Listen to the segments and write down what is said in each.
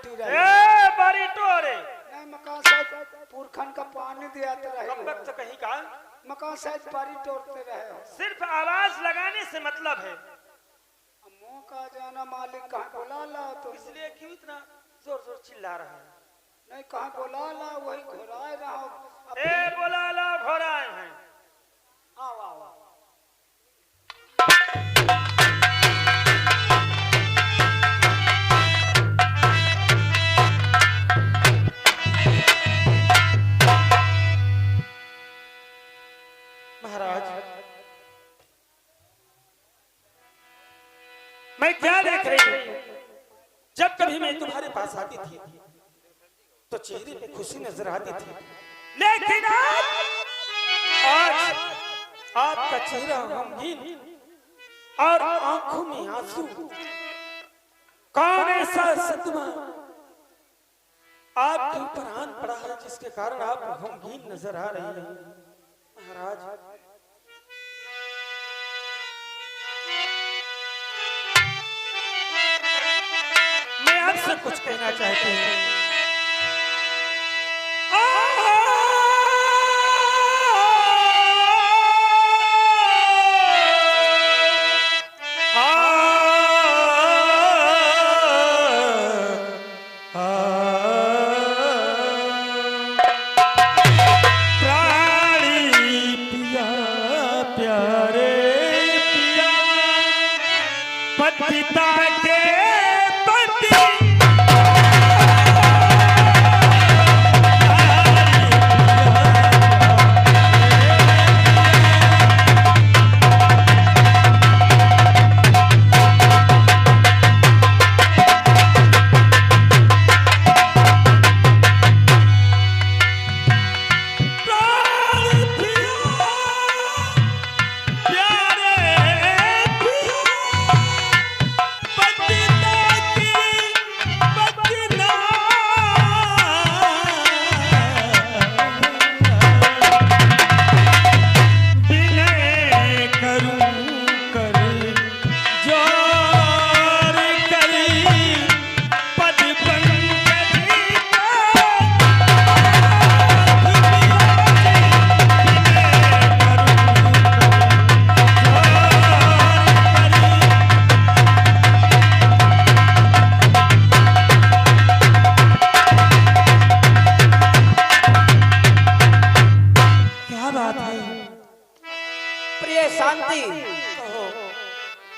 बैठी रही। ए बारी टोरे नहीं मकान साहब पुरखन का पानी दिया तो रहे कम वक्त कहीं का मकान साहब बारी तोड़ते रहे हो। सिर्फ आवाज लगाने से मतलब है। मुंह का जाना मालिक कहाँ बुला ला तो इसलिए क्यों इतना जोर जोर चिल्ला रहा है? नहीं कहाँ बुला ला वही घुराए रहा। ए बोला ला घोड़ाए हैं। आओ आओ आओ। महाराज मैं क्या देख रही हूँ? जब कभी मैं तुम्हारे पास आती थी तो चेहरे पे खुशी नजर आती थी, लेकिन आज आपका चेहरा गमगीन और आंखों में आंसू। कौन ऐसा सदमा आपके ऊपर आन पड़ा है जिसके कारण आप गमगीन नजर आ रही हैं? महाराज मैं आपसे कुछ कहना चाहती हूँ।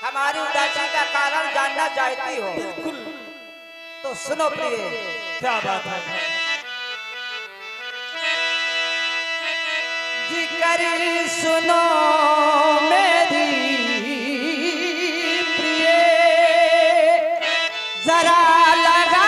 हमारी उदासी का कारण जानना चाहती हो तो सुनो प्रिय। क्या बात है? जिक्र सुनो मेरी प्रिय, जरा लगा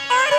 अरे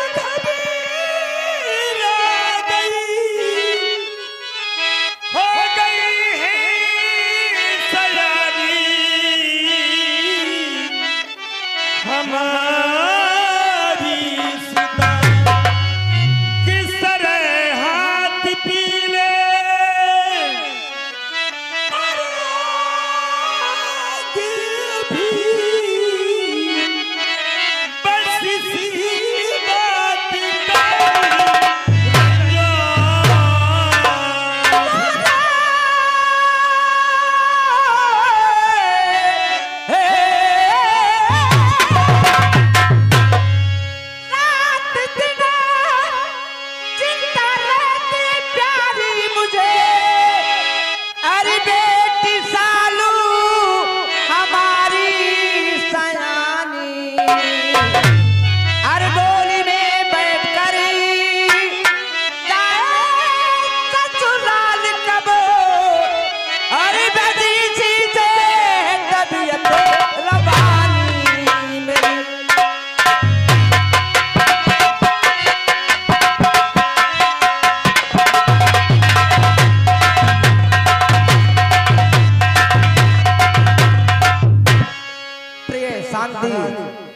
शांति।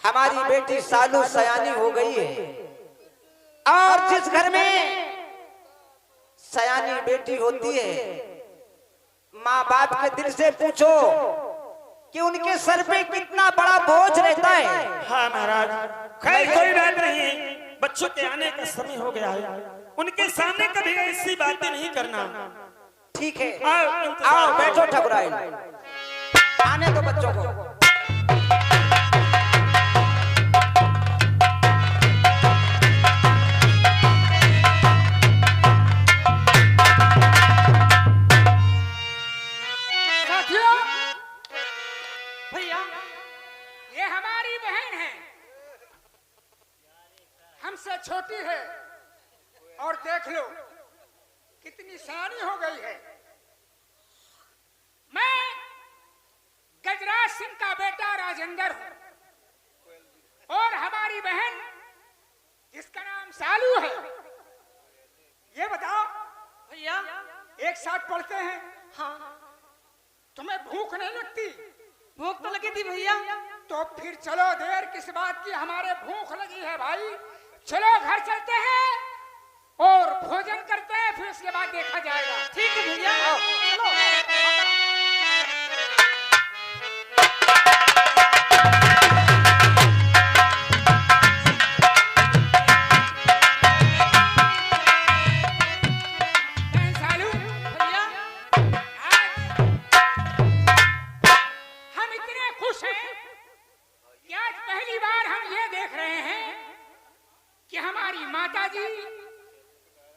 हमारी बेटी सालू सयानी हो गई है, और जिस घर में सयानी बेटी होती है, माँ बाप के दिल से पूछो कि उनके सर पे कितना बड़ा बोझ रहता है। हाँ महाराज, खैर कोई बात नहीं, बच्चों के आने का समय हो गया है, उनके सामने कभी ऐसी बातें नहीं करना। ठीक है, आओ, आओ बैठो ठकुराइन, आने दो बच्चों को। भैया, ये हमारी बहन है, हमसे छोटी है, और देख लो कितनी सयानी हो गई है। मैं गजराज सिंह का बेटा राजेंद्र हूं, और हमारी बहन जिसका नाम सालू है। ये बताओ भैया, एक साथ पढ़ते हैं। हाँ, तुम्हें भूख नहीं लगती? भूख तो लगी थी भैया। तो फिर चलो, देर किस बात की, हमारे भूख लगी है भाई। चलो घर चलते हैं और भोजन करते हैं, फिर उसके बाद देखा जाएगा। ठीक है भैया, चलो।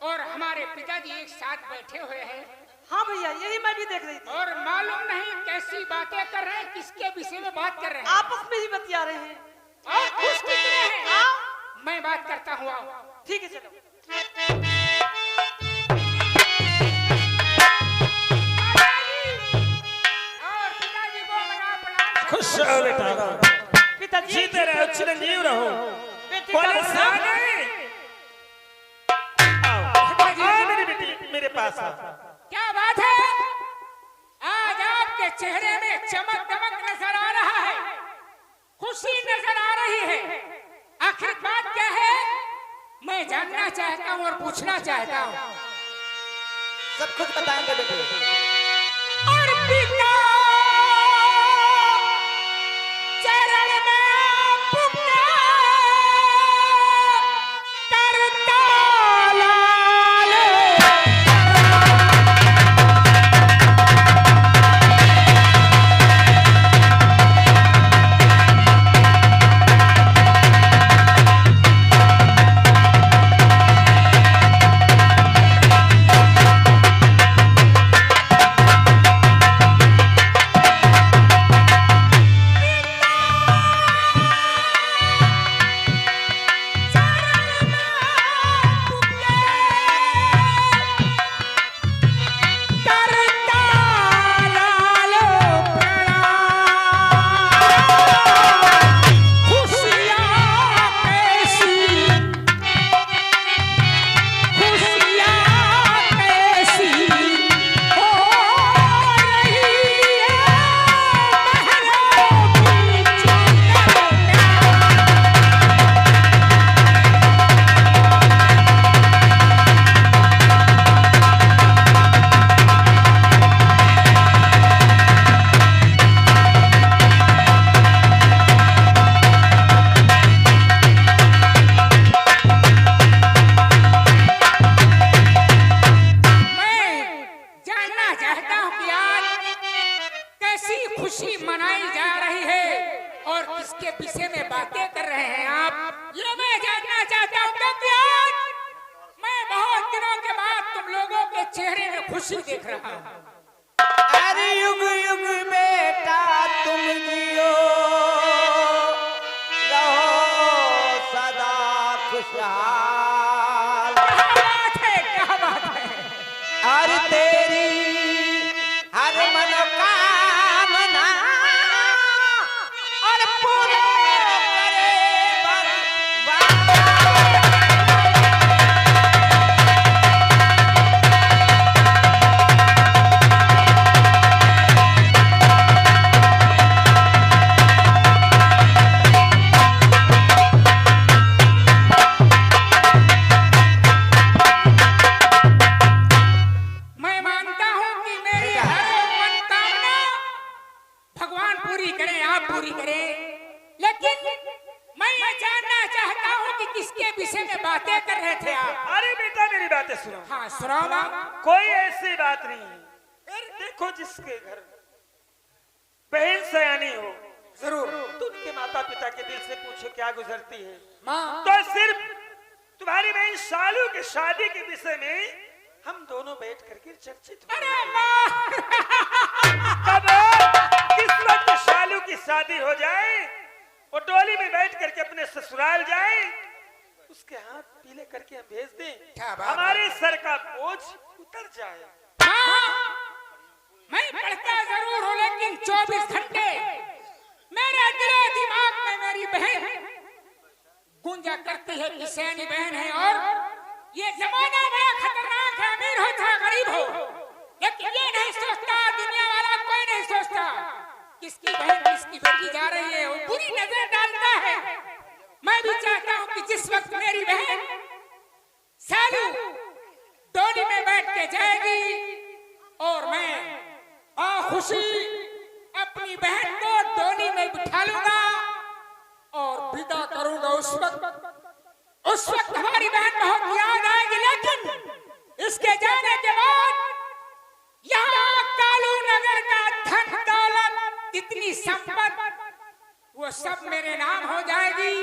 और हमारे पिताजी एक साथ बैठे हुए हैं। हाँ भैया, यही मैं भी देख रही थी। और मालूम नहीं कैसी बातें कर रहे हैं, किसके विषय में बात कर रहे हैं। आपस में ही बतिया रहे हैं। और खुश कितने हैं? हाँ? मैं बात करता हूँ। ठीक है, चलो। और पिताजी को बड़ा प्रणाम। खुश रहो बेटा, पिताजी जीते रहो, चिरंजीव रहो। बेटी का बोले प्रणाम। आओ मेरी बेटी, मेरे पास आ। क्या बात है, आज आपके चेहरे में चमक दमक नजर आ रहा है, खुशी नजर आ रही है। आखिर बात क्या है, मैं जानना चाहता हूँ और पूछना चाहता हूँ। सब कुछ बताएंगे बेटे। और पिता चरण में पुकार करता लाल। खुशी मनाई जा रही है और किसके विषय में बातें कर रहे हैं आप, ये मैं जानना चाहता हूँ। क्योंकि आज मैं बहुत दिनों के बाद तुम लोगों के चेहरे में खुशी देख रहा हूँ। अरे युग युग बेटा तुम जियो रहो सदा खुशहाल। क्या बात है। हर तेरी हर मनोकामना और पूरा करे भगवान। पूरी करें, आप पूरी करें, लेकिन मैं ये जानना चाहता हूँ कि किसके विषय में बातें कर रहे थे आप। अरे बेटा मेरी बातें सुनो। हाँ सुनाओ माँ। कोई ऐसी बात नहीं है। फिर देखो जिसके घर बहन सयानी हो, जरूर तो उनके माता पिता के दिल से पूछो क्या गुजरती है। माँ। तो सिर्फ तुम्हारी बहन शालू की शादी के विषय में हम दोनों बैठ करके चर्चित हो। अरे माँ। तब किस वक्त शालू की शादी हो जाए, वो डोली में बैठ करके अपने ससुराल जाए, उसके हाथ पीले करके हम भेज दें, क्या बात हमारे सर का बोझ उतर जाए। हाँ, मैं पढ़ता जरूर हूँ, लेकिन 24 घंटे मेरे दिलो दिमाग में मेरी बहन गूंजा करती है कि सयानी बहन है, और ये जमाना बड़ा खतरनाक है, अमीर हो चाहे गरीब हो, लेकिन ये नहीं सोचता, दुनिया वाला कोई नहीं सोचता किसकी बहन किसकी बेटी जा रही है, वो बुरी नजर डालता है। मैं भी चाहता हूँ कि जिस वक्त मेरी बहन सालू डोली में बैठ के जाएगी और मैं खुशी अपनी बहन को डोली में बिठा लूंगा और विदा करूंगा, उस वक्त हमारी बहन बहुत याद आएगी। लेकिन इसके जाने के बाद यहाँ कालू नगर का धन दौलत, इतनी संपत्ति, वो सब मेरे नाम हो जाएगी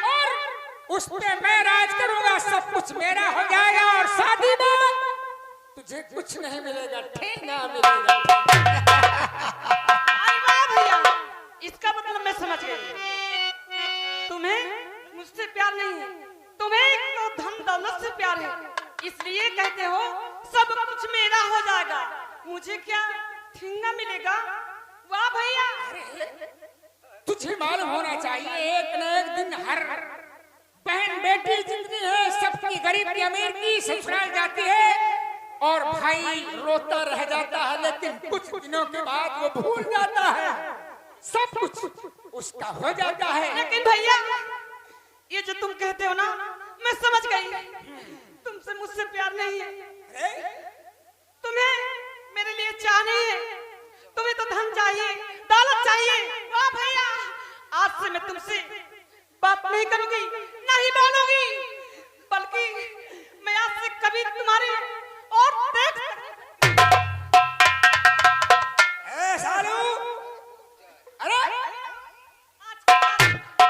और उस पे मैं राज करूंगा, सब कुछ मेरा हो जाएगा और शादी में तुझे कुछ नहीं मिलेगा, ठेंगा मिलेगा। अरे वाह भैया, इसका मतलब मैं समझ गई। तुम्हें मुझसे प्यार नहीं है, तुम्हें तो धन दौलत से प्यार है, इसलिए कहते हो सब कुछ मेरा हो जाएगा, मुझे क्या ठेंगा मिलेगा। वाह भैया। तुझे मालूम होना चाहिए एक न एक दिन हर बहन बेटी जितनी है सबकी, गरीब की अमीर की, ससुराल जाती है और भाई रोता रह जाता है, लेकिन कुछ दिनों के बाद वो भूल जाता है, सब कुछ उसका हो जाता है। लेकिन भैया ये जो तुम कहते हो ना, मैं समझ गई, तुमसे मुझसे प्यार नहीं है, तुम्हें मेरे लिए चाह नहीं है, तुम्हें तो धन चाहिए, दौलत चाहिए। वाह भैया, आज से मैं तुमसे बात नहीं करूंगी, नहीं बोलूंगी, बल्कि मैं आज से कभी तुम्हारे और देख। सालू, अरे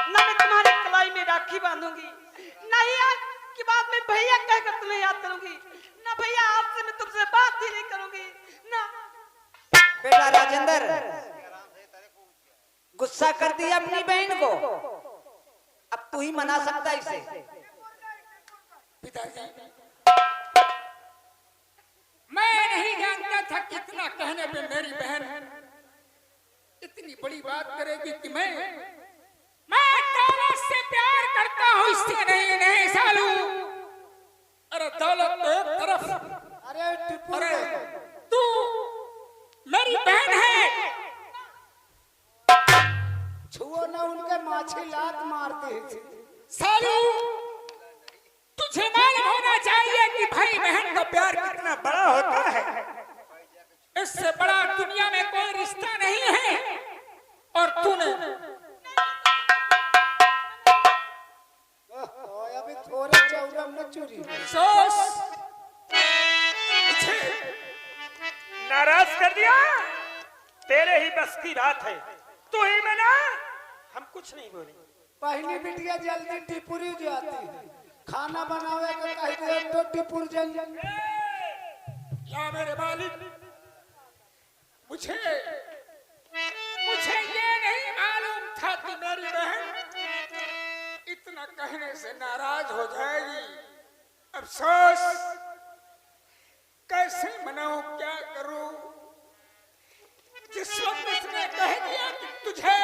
ना मैं तुम्हारे कलाई में राखी बांधूंगी, नहीं आज की बात में भैया कहकर तुम्हें याद करूंगी, ना भैया आज से मैं तुमसे बात ही नहीं करूंगी ना। बेटा राजेंद्र, गुस्सा कर दिया अपनी बहन को, अब तू ही मना सकता इसे। पिताजी, मैं नहीं जानता था कितना कहने पे मेरी बहन इतनी बड़ी बात करेगी कि मैं दौलत से प्यार करता हूँ, इससे नहीं। नहीं सालू, अरे दौलत तो एक तरफ, अरे तू मेरी बहन है, छुओ ना उनके माछी लात मारते थे। सालू तुझे मालूम होना चाहिए कि भाई बहन का प्यार कितना बड़ा होता है, इससे बड़ा दुनिया में कोई रिश्ता नहीं है। और तूने अभी थोड़े चौरम न चुरी सोच नाराज कर दिया, तेरे ही बस की बात है, तू ही मना, हम कुछ नहीं बोले। पहली बिटिया जल्दी टिपुरी जाती है, खाना बनावे के कह दे तो टिपुर जल। या मेरे मालिक, मुझे ये नहीं मालूम था कि मेरी बहन इतना कहने से नाराज हो जाएगी। अफसोस, कैसे मनाऊं, क्या करूं? जिस वक्त उसने कह दिया कि तुझे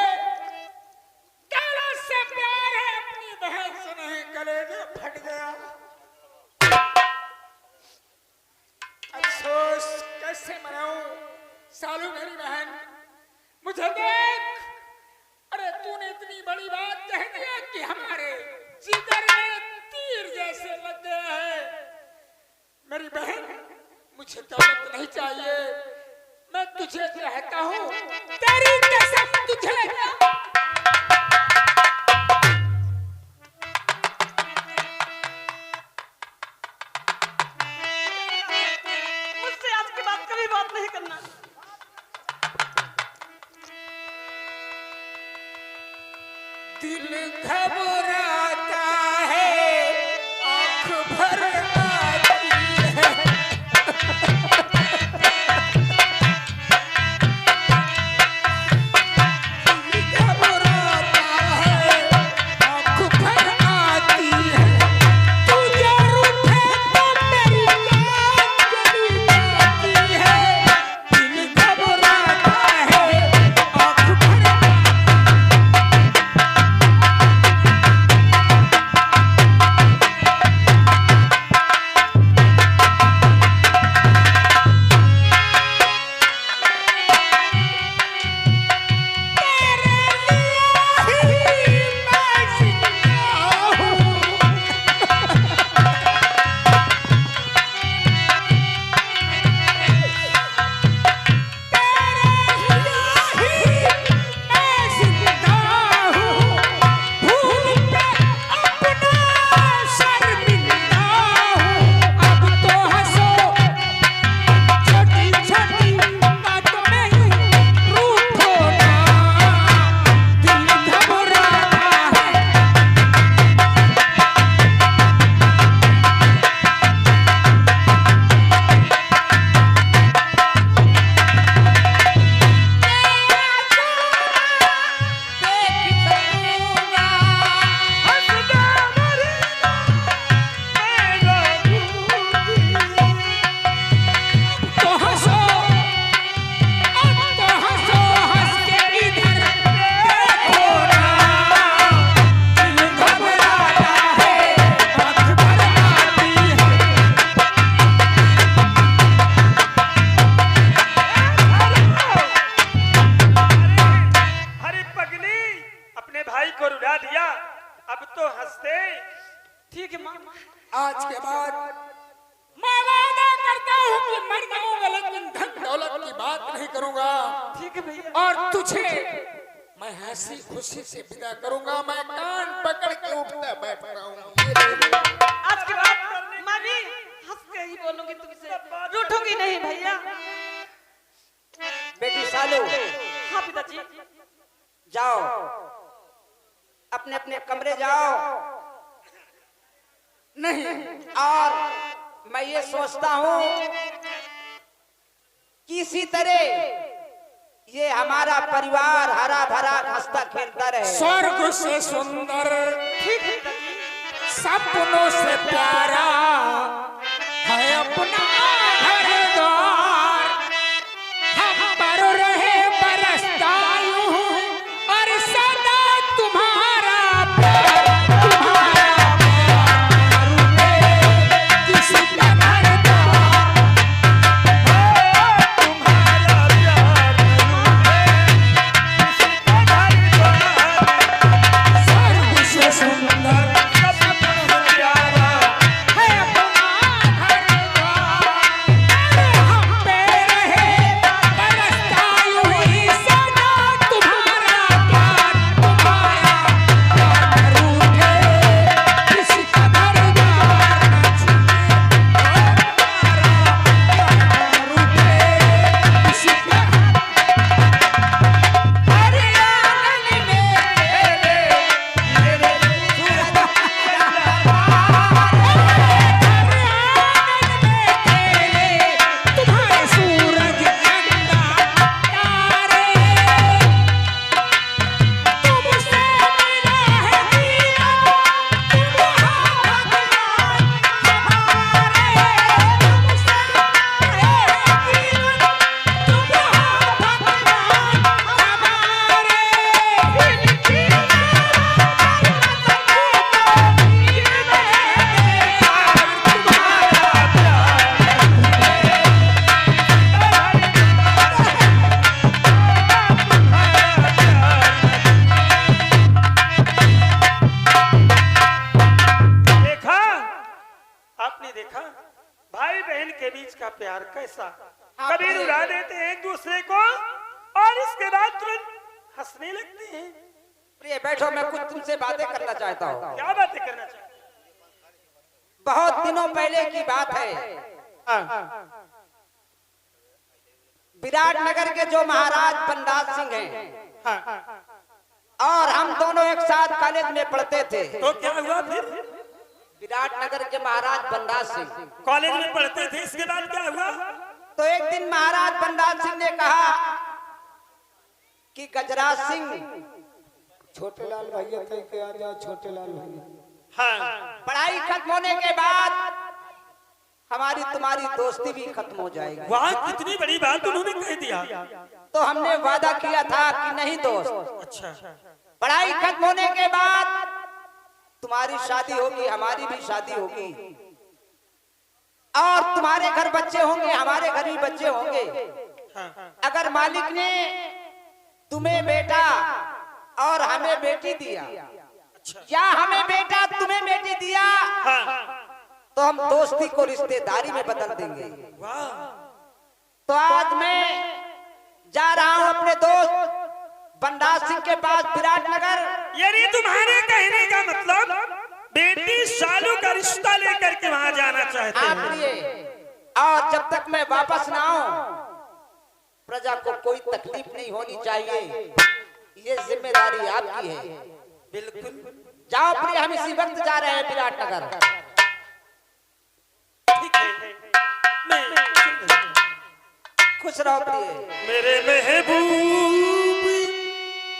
दौलत से प्यार है, अपनी बहन से नहीं, कलेजा फट गया। अफसोस, कैसे मनाऊं? सालू मेरी बहन, मुझे देख, अरे तूने इतनी बड़ी बात कह दिया कि हमारे जिगर में तीर जैसे लग गया है। मेरी बहन, मुझे दौलत नहीं चाहिए, मैं तुझे चाहता हूँ, तेरी कसम मुझे। मुझसे आज के बाद कभी बात नहीं करना। दिल घबराता है, आंख भर आती है। दिल घबराता है, आंख भर आती है। तू जो रूठे तो मेरी जान चली जाती है। दिल घबराता है, आंख भर ठीक है माँ। आज के बाद मैं वादा करता हूँ कि मर जाऊंगा लेकिन धन दौलत की बात नहीं करूंगा। ठीक है भैया। और तुझे मैं हंसी खुशी से विदा करूंगा। मैं कान पकड़ के उठता बैठ रहा हूँ। आज के बाद मैं भी हंस के ही बोलूंगी तुमसे, रूठूंगी नहीं भैया। बेटी सालू हाँ पिताजी। जाओ, अपने अपने कमरे जाओ। नहीं, और मैं ये सोचता हूँ किसी तरह ये हमारा परिवार हरा भरा हंसता खेलता रहे। स्वर्ग से सुंदर, ठीक है पिताजी। सपनों से प्यारा है अपना घर द्वार। हम पर रहे बरसता यूं और सदा तुम्हारा प्यार, तुम्हारा प्यार रूठे किसी का घर द्वार। तुम्हारा प्यार रूठे किसी का घर द्वार। स्वर्ग से सुंदर, सपनों से प्यारा है अपना घर द्वार। हम पे रहे बरसता यूं ही सदा तुम्हारा प्यार, तुम्हारा प्यार रूठे किसी का घर द्वार न छूटे। तुम्हारा प्यार रूठे किसी का। हरे आंगन में मेरे तुम्हारे सूरज चंदा तारे। तुमसे मिला है दीना, तुम भगवान हमारे। तुमसे मिला है दीना, तुम भगवान हमारे। देखा, आपने देखा भाई बहन के बीच का प्यार कैसा। कभी रुला देते हैं एक दूसरे को और इसके बाद तुरंत हंस हंसने लगते हैं। प्रिय बैठो, मैं कुछ तुमसे बातें करना चाहता हूँ। क्या बातें करना चाहते हैं? बहुत दिनों पहले की बात है। विराटनगर के जो महाराज बनराज सिंह हैं और हम दोनों एक साथ कॉलेज में पढ़ते थे। तो क्या हुआ फिर? विराटनगर के महाराज बनराज सिंह कॉलेज में पढ़ते थे, इसके बाद क्या हुआ? तो एक दिन महाराज बनराज सिंह ने कहा कि गजराज सिंह, छोटे लाल भैया कह के आ जाओ, छोटे लाल भैया। हाँ, पढ़ाई खत्म होने के बाद हमारी तुम्हारी दोस्ती भी खत्म हो जाएगी। वाह, कितनी बड़ी बात उन्होंने कह दिया। तो हमने वादा किया था कि नहीं दोस्त, अच्छा, पढ़ाई खत्म होने के बाद तुम्हारी शादी होगी, हमारी भी शादी होगी, और तुम्हारे घर बच्चे होंगे, हमारे घर भी बच्चे होंगे। अगर मालिक ने तुम्हें बेटा और हमें बेटी दिया, या हमें बेटा तुम्हें बेटी दिया, तो हम दोस्ती को रिश्तेदारी में बदल देंगे। तो आज मैं जा रहा हूं अपने दोस्त बनराज सिंह के पास विराटनगर। यानी तुम्हारे कहने का मतलब बेटी सालू का रिश्ता लेकर के वहां जाना चाहते आप हैं। लिए, और जब तक मैं वापस ना आऊं प्रजा को कोई तकलीफ नहीं होनी चाहिए, ये जिम्मेदारी आपकी है। बिल्कुल जाओ प्रिय, हम इसी वक्त जा रहे हैं विराटनगर। ठीक है, मैं खुश रहो प्रिय। मेरे महबूब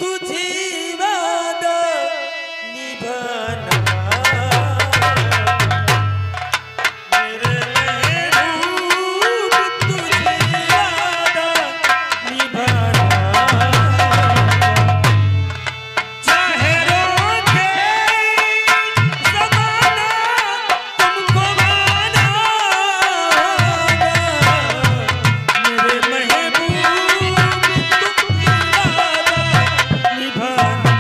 तुझे वादा निभाना, मेरे महबूब तुझे वादा निभाना, चाहे रोके ज़माना तुमको माना, मेरे महबूब तुझे वादा निभाना।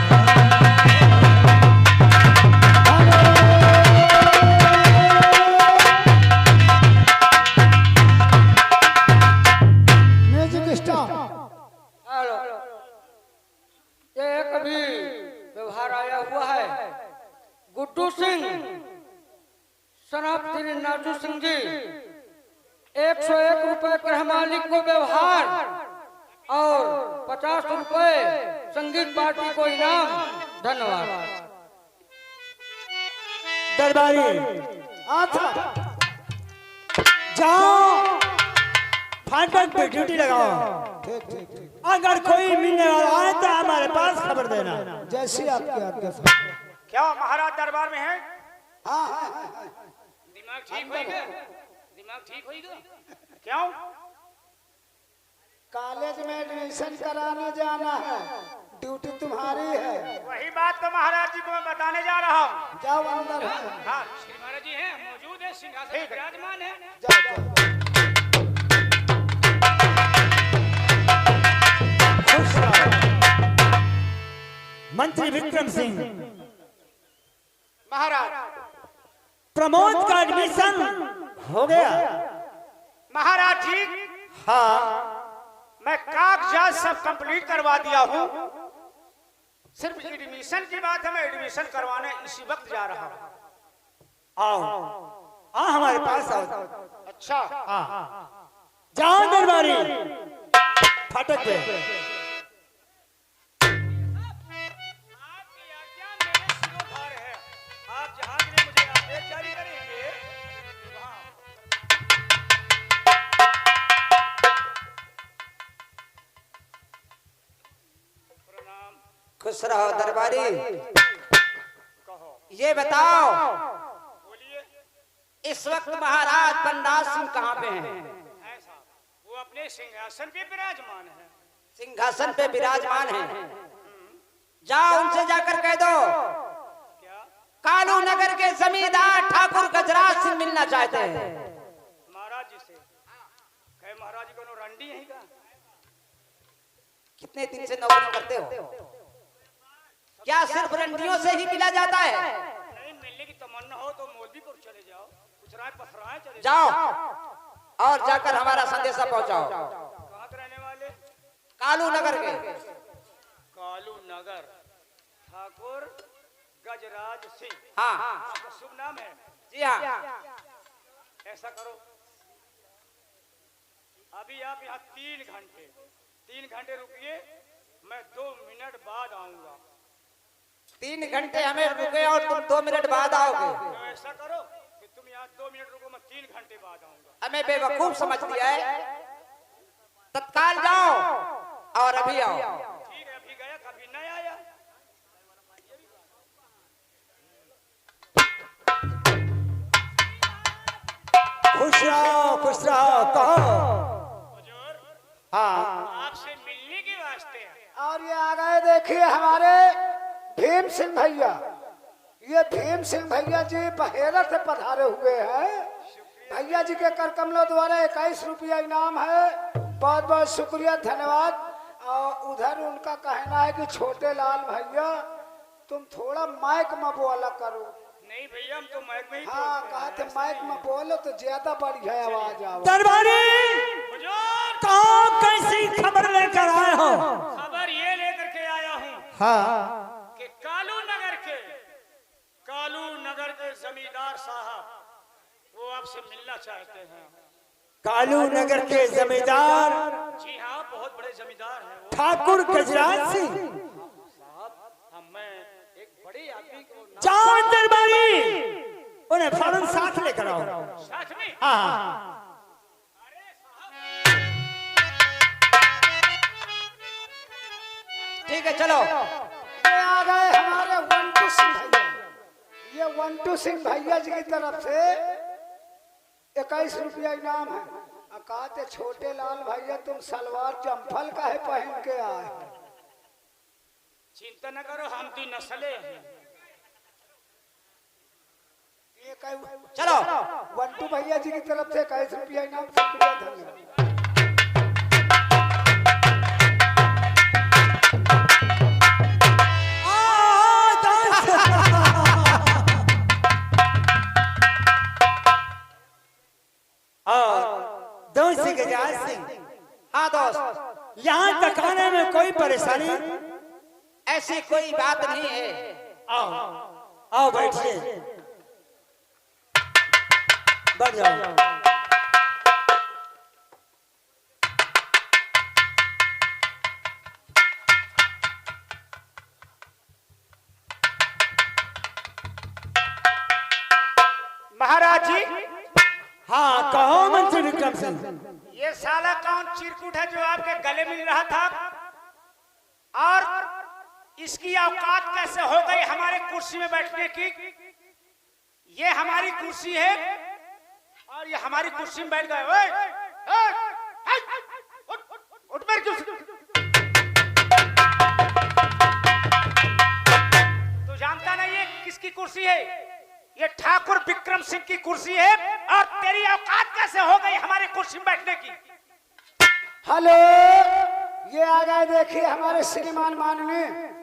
Music stop. ये एक अभी व्यवहार आया हुआ है। गुड्डू सिंह सनाब श्री नाजू सिंह जी 101 रुपए गृह मालिक को व्यवहार और 50 रुपए संगीत पार्टी को इनाम। धन्यवाद। दरबारी अच्छा, जाओ फाटक पे ड्यूटी लगाओ। ठीक ठीक ठीक, अगर कोई मिलने वाला आए तो हमारे पास खबर देना। जैसी आपकी आज्ञा सर। क्या महाराज दरबार में है? हाँ हाँ हाँ। दिमाग ठीक होएगा? दिमाग ठीक होएगा? क्यों? कॉलेज में एडमिशन कराने जाना है, ड्यूटी तुम्हारी है। वही बात तो महाराज जी को मैं बताने जा रहा हूँ। जाओ अंदर है। हाँ, श्री महाराज जी हैं, मौजूद है, सिंहासन पर विराजमान है। जाओ जाओ। मंत्री विक्रम सिंह, महाराज, प्रमोद का एडमिशन हो गया? महाराज जी, हाँ, मैं कागजात सब कंप्लीट करवा दिया हूँ। सिर्फ एडमिशन की बात है, मैं एडमिशन करवाने इसी वक्त जा रहा हूँ। आओ हाँ हमारे पास आओ। अच्छा, जाओ दरबारी फाटक पे। आपकी आज्ञा मेरे सिरोधार है। आप जहाँ के लिए मुझे आदेश जारी करेंगे वहाँ। प्रणाम। खुश रहो दरबारी। कहो, ये बताओ बोलिए। इस वक्त महाराज बनराज सिंह कहाँ पे हैं? है साहब, वो अपने सिंहासन पे विराजमान है। सिंहासन पे विराजमान हैं। जाओ उनसे जाकर कह दो क्या? कालू नगर के जमींदार ठाकुर गजराज सिंह मिलना चाहते हैं। महाराज जी से कहे, महाराज जी को रंडी है का? कितने दिन से नौकरी करते हो? क्या सिर्फ रंडियों से ही मिला जाता है? नहीं, मिलने की तमन्ना हो तो मौलवीपुर चले जाओ, कुचराए पसराए चले जाओ और जाकर हमारा संदेशा पहुंचाओ। कहाँ के रहने वाले? कालू नगर के। कालू नगर ठाकुर गजराज सिंह। हाँ आपका शुभ नाम है? जी हाँ। ऐसा करो, अभी आप यहाँ 3 घंटे रुकिए, मैं 2 मिनट बाद आऊंगा। 3 घंटे हमें रुके और तुम 2 मिनट बाद आओगे? तो ऐसा करो कि तुम यहाँ 2 मिनट रुको, मैं 3 घंटे बाद आऊंगा। हमें बेवकूफ समझ लिया है, तत्काल जाओ और अभी आओ। ठीक है, अभी गया, कभी नहीं आया। खुश रहो कहो। हुजूर, हाँ, आपसे मिलने के वास्ते हैं। और ये आ गए देखिए हमारे भीम सिंह भैया। ये भीम सिंह भैया जी बहेरा से पधारे हुए हैं। भैया जी के कर कमलों द्वारा 21 रुपया इनाम है। बहुत बहुत शुक्रिया, धन्यवाद। और उधर उनका कहना है कि छोटे लाल भैया तुम थोड़ा माइक में बोला करो। नहीं भैया, हम तो माइक में ही हाँ, कहा थे माइक में बोलो तो ज्यादा बढ़िया आवाज आओ। दरबारी हुजूर, कहाँ कैसी खबर लेकर आए हो? खबर ये लेकर के आया हूँ हाँ कि कालू नगर के जमींदार साहब वो आपसे मिलना चाहते हैं। कालू नगर के जमींदार जी हाँ, बहुत बड़े जमींदार हैं वो। ठाकुर गजराज सिंह। मैं एक बड़े आदमी को जाओ दरबारी, उन्हें फौरन साथ लेकर आओ। साथ में। हाँ ठीक है चलो। ये आ गए हमारे वंटू सिंह भैया। ये वंटू सिंह भैया जी की तरफ से 21 रुपया इनाम है। कहा थे छोटे लाल भैया तुम सलवार चंपल का है पहन के आए। चिंता न करो, हम 2 नस्लें हैं। ये कई चलो वंटू भैया जी की तरफ से 21 रुपया इनाम, शुक्रिया, धन्यवाद। दोस्त गजराज सिंह, हाँ दोस्त, यहाँ तक आने में कोई परेशानी? ऐसी कोई बात नहीं है। आओ आओ बैठिए, बैठ जाओ। महाराज जी, हाँ कहो मंत्री विक्रम सिंह। ये साला कौन चिरकुट है जो आपके गले मिल रहा था? और इसकी औकात कैसे हो गई हमारे कुर्सी में बैठने की? ये हमारी कुर्सी है और ये हमारी कुर्सी में बैठ गए। ओए, ओए, उठ मेरी कुर्सी। तू जानता नहीं ये किसकी कुर्सी है? ये ठाकुर विक्रम सिंह की कुर्सी है। और तेरी औकात कैसे हो गई हमारे कुर्सी में बैठने की? हेलो, ये आ गए देखिए हमारे श्रीमान माननीय